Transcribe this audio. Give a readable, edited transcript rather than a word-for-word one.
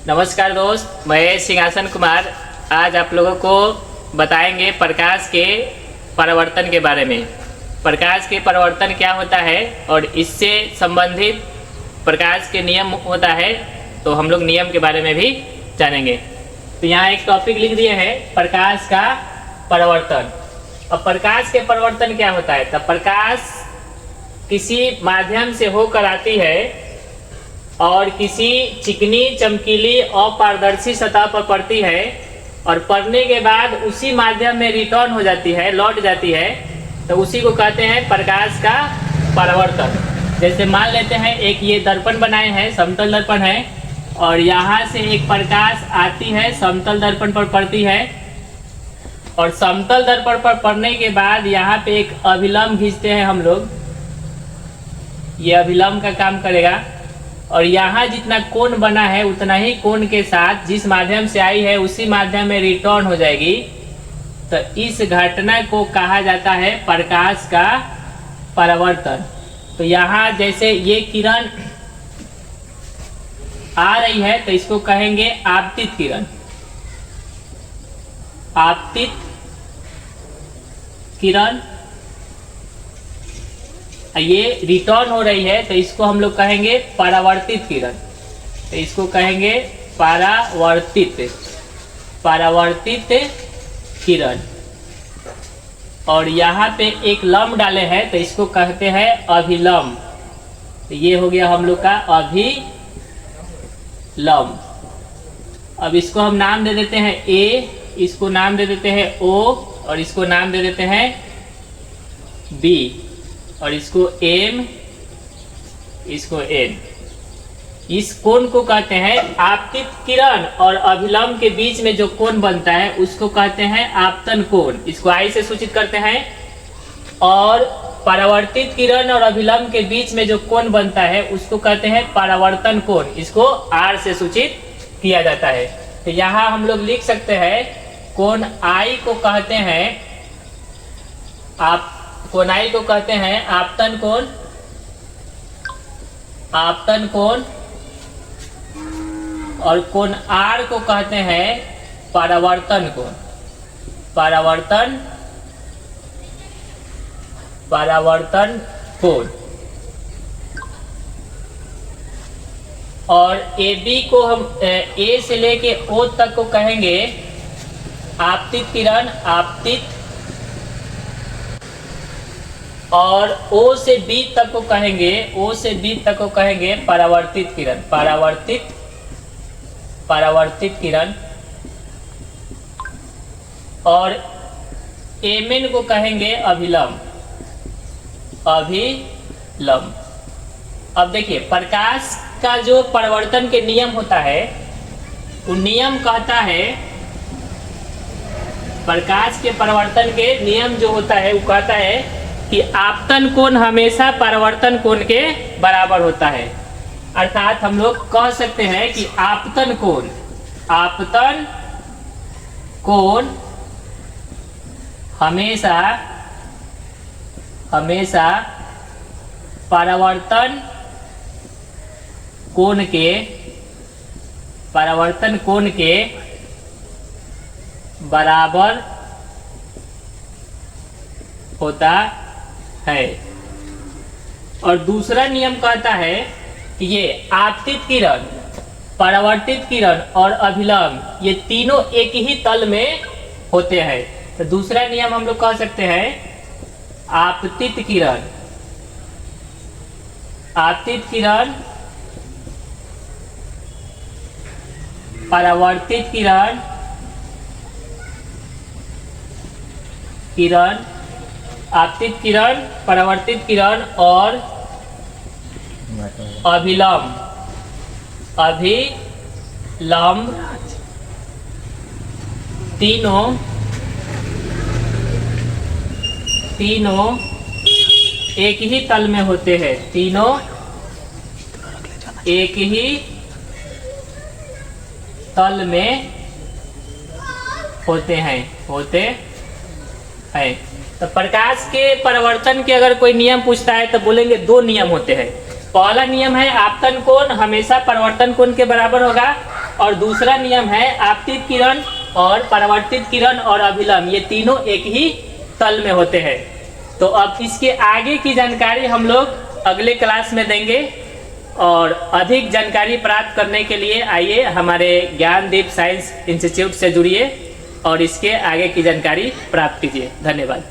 नमस्कार दोस्त, मैं सिंहासन कुमार आज आप लोगों को बताएंगे प्रकाश के परावर्तन के बारे में। प्रकाश के परावर्तन क्या होता है और इससे संबंधित प्रकाश के नियम होता है, तो हम लोग नियम के बारे में भी जानेंगे। तो यहाँ एक टॉपिक लिख दिए हैं, प्रकाश का परावर्तन। अब प्रकाश के परावर्तन क्या होता है? तब प्रकाश किसी माध्यम से होकर आती है और किसी चिकनी चमकीली अपारदर्शी सतह पर पड़ती है और पड़ने के बाद उसी माध्यम में रिटर्न हो जाती है, लौट जाती है, तो उसी को कहते हैं प्रकाश का परावर्तन। जैसे मान लेते हैं एक ये दर्पण बनाए हैं, समतल दर्पण है, और यहाँ से एक प्रकाश आती है, समतल दर्पण पर पड़ती है, और समतल दर्पण पर पड़ने के बाद यहाँ पे एक अभिलंब खींचते हैं हम लोग। ये अभिलंब का काम करेगा और यहाँ जितना कोण बना है उतना ही कोण के साथ जिस माध्यम से आई है उसी माध्यम में रिटर्न हो जाएगी। तो इस घटना को कहा जाता है प्रकाश का परावर्तन। तो यहाँ जैसे ये किरण आ रही है तो इसको कहेंगे आपतित किरण। आपतित किरण ये रिटर्न हो रही है तो इसको हम लोग कहेंगे परावर्तित किरण। तो इसको कहेंगे परावर्तित किरण। और यहाँ पे एक लंब डाले हैं तो इसको कहते हैं अभिलंब। तो ये हो गया हम लोग का अभिलंब। अब इसको हम नाम दे देते हैं ए, इसको नाम दे देते हैं ओ, और इसको नाम दे देते हैं बी, और इसको एम, इसको एन। इस कोण को कहते हैं आपतित किरण और अभिलंब के बीच में जो कोण बनता है उसको कहते हैं आपतन कोण। इसको आई से सूचित करते हैं। और परावर्तित किरण और अभिलंब के बीच में जो कोण बनता है उसको कहते हैं परावर्तन कोण। इसको आर से सूचित किया जाता है। तो यहाँ हम लोग लिख सकते हैं कोण आई को कहते हैं कोण आई को कहते हैं आपतन कोण, आपतन कोण, और कोण आर को कहते हैं परावर्तन कोण, परावर्तन कोण। और ए बी को हम ए से लेके ओ तक को कहेंगे आपतित किरण, आपतित, और ओ से बी तक को कहेंगे, ओ से बी तक को कहेंगे परावर्तित किरण, परावर्तित किरण। और एमएन को कहेंगे अभिलंब, अभिलंब। अब देखिए प्रकाश का जो परावर्तन के नियम होता है वो नियम कहता है, प्रकाश के परावर्तन के नियम जो होता है वो कहता है कि आपतन कोण हमेशा परावर्तन कोण के बराबर होता है। अर्थात हम लोग कह सकते हैं कि आपतन कोण हमेशा परावर्तन कोण के बराबर होता है। और दूसरा नियम कहता है कि ये आपतित किरण, परावर्तित किरण और अभिलंब ये तीनों एक ही तल में होते हैं। तो दूसरा नियम हम लोग कह सकते हैं आपतित किरण, परावर्तित आपतित किरण, परावर्तित किरण और अभिलंब तीनों एक ही तल में होते हैं। तीनों एक ही तल में होते हैं। तो प्रकाश के परावर्तन के अगर कोई नियम पूछता है तो बोलेंगे दो नियम होते हैं। पहला नियम है आपतन कोण हमेशा परावर्तन कोण के बराबर होगा, और दूसरा नियम है आपतित किरण और परावर्तित किरण और अभिलंब, ये तीनों एक ही तल में होते हैं। तो अब इसके आगे की जानकारी हम लोग अगले क्लास में देंगे, और अधिक जानकारी प्राप्त करने के लिए आइए हमारे ज्ञानदीप साइंस इंस्टीट्यूट से जुड़िए और इसके आगे की जानकारी प्राप्त कीजिए। धन्यवाद।